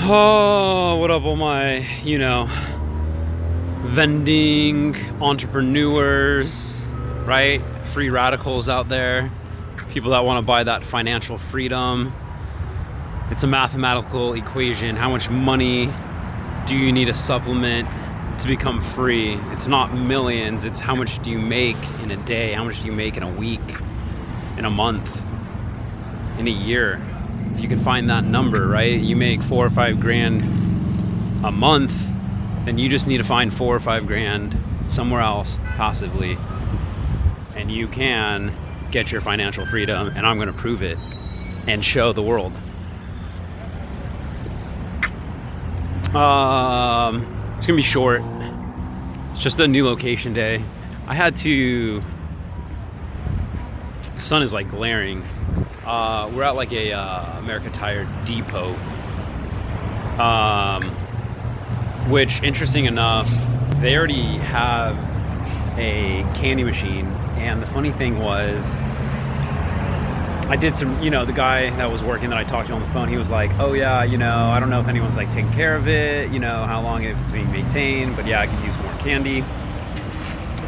Oh, what up, all my, vending entrepreneurs, right? Free radicals out there, people that want to buy that financial freedom. It's a mathematical equation. How much money do you need a supplement to become free? It's not millions, it's how much do you make in a day, how much do you make in a week, in a month, in a year. If you can find that number, right? You make 4 or 5 grand a month, then you just need to find 4 or 5 grand somewhere else passively, and you can get your financial freedom. And I'm going to prove it and show the world. It's gonna be short. It's just a new location day. I had to. The sun is like glaring. We're at like a America Tire depot, which, interesting enough, they already have a candy machine. And the funny thing was, I did some, the guy that was working that I talked to on the phone, he was like, oh yeah, I don't know if anyone's like taking care of it, how long, if it's being maintained, but yeah, I could use more candy.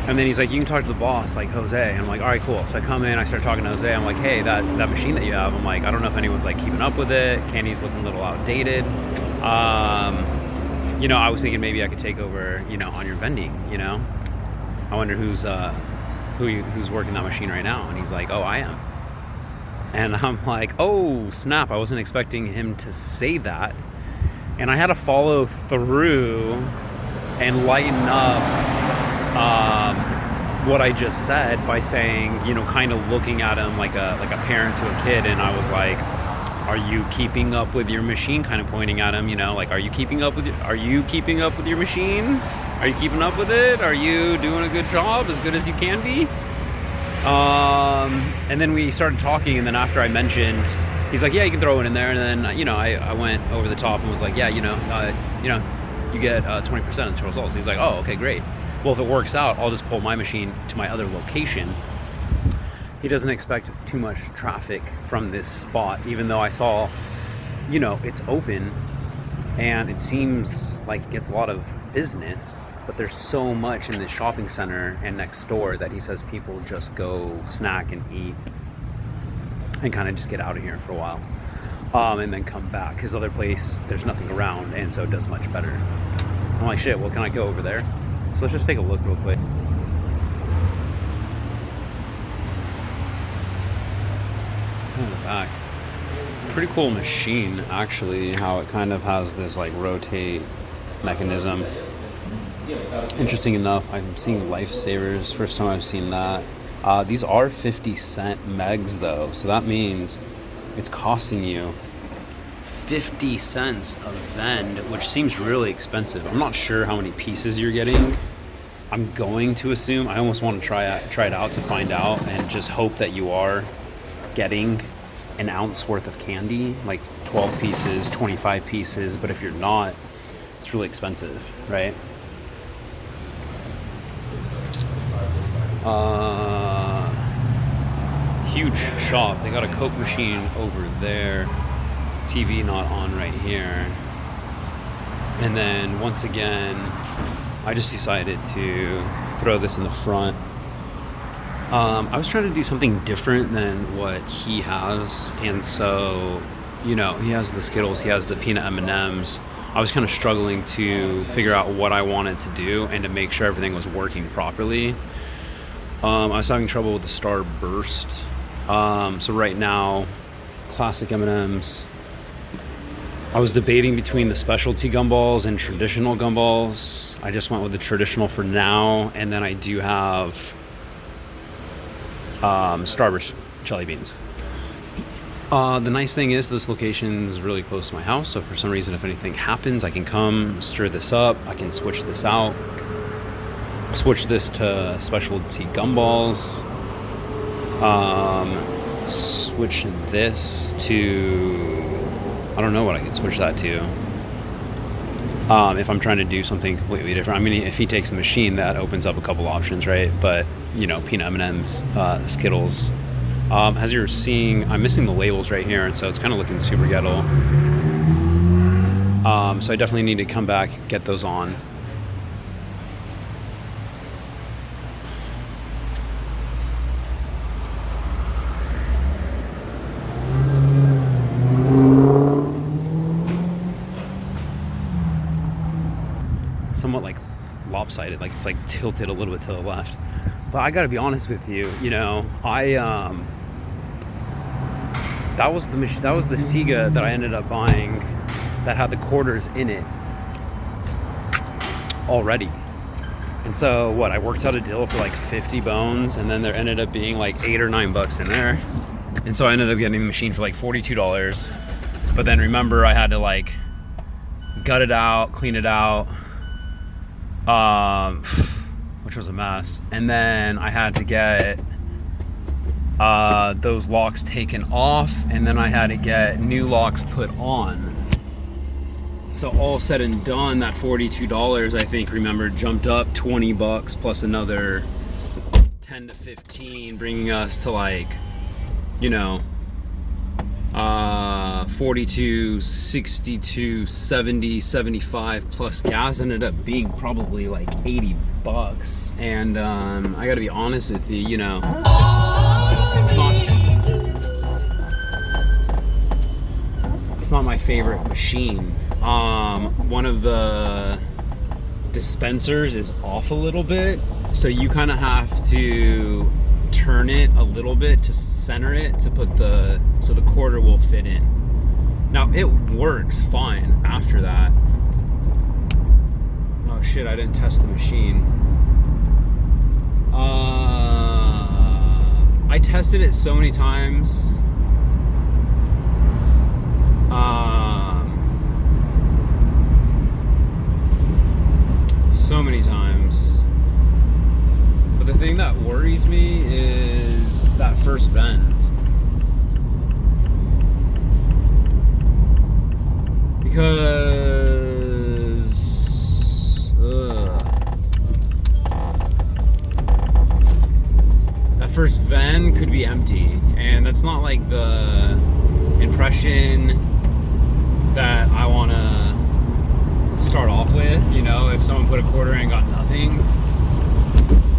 And then he's like, you can talk to the boss, like Jose. And I'm like, all right, cool. So I come in, I start talking to Jose. I'm like, hey, that machine that you have, I'm like, I don't know if anyone's like keeping up with it. Candy's looking a little outdated. I was thinking maybe I could take over, on your vending, I wonder who's working that machine right now. And he's like, oh, I am. And I'm like, oh, snap. I wasn't expecting him to say that. And I had to follow through and lighten up what I just said by saying, kind of looking at him like a parent to a kid. And I was like, are you keeping up with your machine? Kind of pointing at him, like, are you keeping up with your machine? Are you keeping up with it? Are you doing a good job, as good as you can be? And then we started talking, and then after I mentioned, he's like, yeah, you can throw it in there. And then, I went over the top and was like, yeah, you get 20% of the total results. He's like, oh, okay, great. Well, if it works out, I'll just pull my machine to my other location. He doesn't expect too much traffic from this spot, even though I saw, it's open and it seems like it gets a lot of business, but there's so much in this shopping center and next door that he says people just go snack and eat and kind of just get out of here for a while, and then come back. His other place, there's nothing around, and so it does much better. I'm like, shit, well, can I go over there? So let's just take a look real quick. In the back. Pretty cool machine, actually, how it kind of has this like rotate mechanism. Interesting enough, I'm seeing Lifesavers. First time I've seen that. These are 50-cent megs though, so that means it's costing you 50 cents a vend, which seems really expensive. I'm not sure how many pieces you're getting. I'm going to assume, I almost want to try it out to find out, and just hope that you are getting an ounce worth of candy, like 12 pieces, 25 pieces. But if you're not, it's really expensive, right? Huge shop. They got a Coke machine over there. TV not on right here. And then once again, I just decided to throw this in the front. I was trying to do something different than what he has, and so, he has the Skittles, he has the peanut M&Ms. I was kind of struggling to figure out what I wanted to do and to make sure everything was working properly. I was having trouble with the Starburst. So right now, classic M&Ms. I was debating between the specialty gumballs and traditional gumballs. I just went with the traditional for now, and then I do have Starburst jelly beans. The nice thing is this location is really close to my house, so for some reason, if anything happens, I can come stir this up. I can switch this out, switch this to specialty gumballs, switch this to, I don't know what I could switch that to. If I'm trying to do something completely different. I mean, if he takes the machine, that opens up a couple options, right? But, peanut M&Ms, Skittles. As you're seeing, I'm missing the labels right here, and so it's kind of looking super ghetto. So I definitely need to come back, get those on. Somewhat like lopsided, like it's like tilted a little bit to the left. But I gotta be honest with you, you know, that was the Sega that I ended up buying that had the quarters in it already. And so what, I worked out a deal for like 50 bones, and then there ended up being like $8 or $9 in there. And so I ended up getting the machine for like $42. But then remember, I had to like gut it out, clean it out, which was a mess. And then I had to get those locks taken off, and then I had to get new locks put on. So all said and done, that $42, I think, remember, jumped up $20 plus another 10 to 15, bringing us to like, you know, 42, 62, 70, 75 plus gas ended up being probably like $80. And I gotta be honest with you, you know, it's not my favorite machine. One of the dispensers is off a little bit, so you kind of have to turn it a little bit to center it to put so the quarter will fit in. Now it works fine after that. Oh shit, I didn't test the machine. I tested it so many times. So many times. But the thing that worries me is that first vent. Because that first vent could be empty, and that's not like the impression that I want to start off with, you know, if someone put a quarter in and got nothing,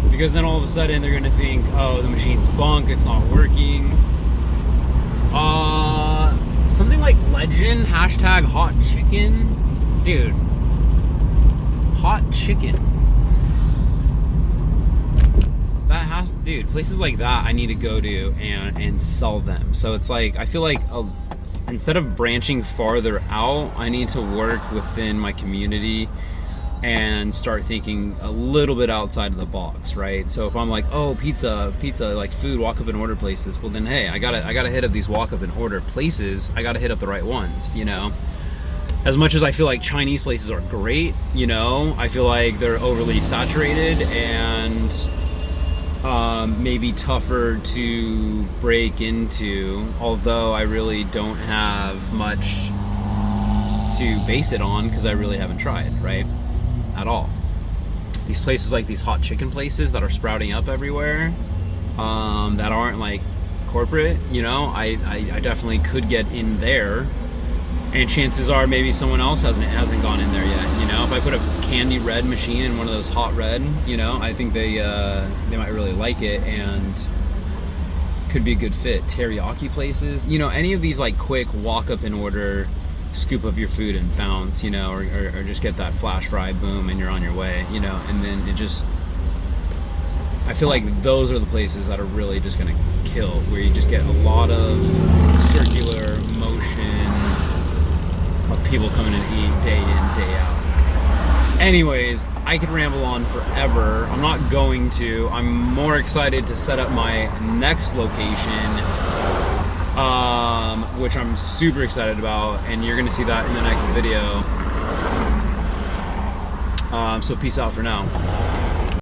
because then all of a sudden they're gonna think, oh, the machine's bunk, it's not working. Something like Legend, hashtag hot chicken, dude, hot chicken, that has, dude, places like that I need to go to and sell them. So it's like, I feel like instead of branching farther out, I need to work within my community and start thinking a little bit outside of the box, right? So if I'm like, oh, pizza, like food, walk up and order places, well then, hey, I gotta hit up these walk up and order places. I gotta hit up the right ones, you know? As much as I feel like Chinese places are great, you know, I feel like they're overly saturated and maybe tougher to break into, although I really don't have much to base it on because I really haven't tried, right? At all. These places like these hot chicken places that are sprouting up everywhere, that aren't like corporate, you know, I definitely could get in there, and chances are maybe someone else hasn't gone in there yet, you know. If I put a candy red machine in one of those hot red, you know, I think they might really like it and could be a good fit. Teriyaki places, you know, any of these like quick walk up and order, scoop up your food and bounce, you know, or just get that flash fry, boom, and you're on your way, you know. And then it just, I feel like those are the places that are really just gonna kill, where you just get a lot of circular motion of people coming in to eat day in, day out. Anyways, I could ramble on forever. I'm not going to. I'm more excited to set up my next location, which I'm super excited about, and you're gonna see that in the next video. So peace out for now.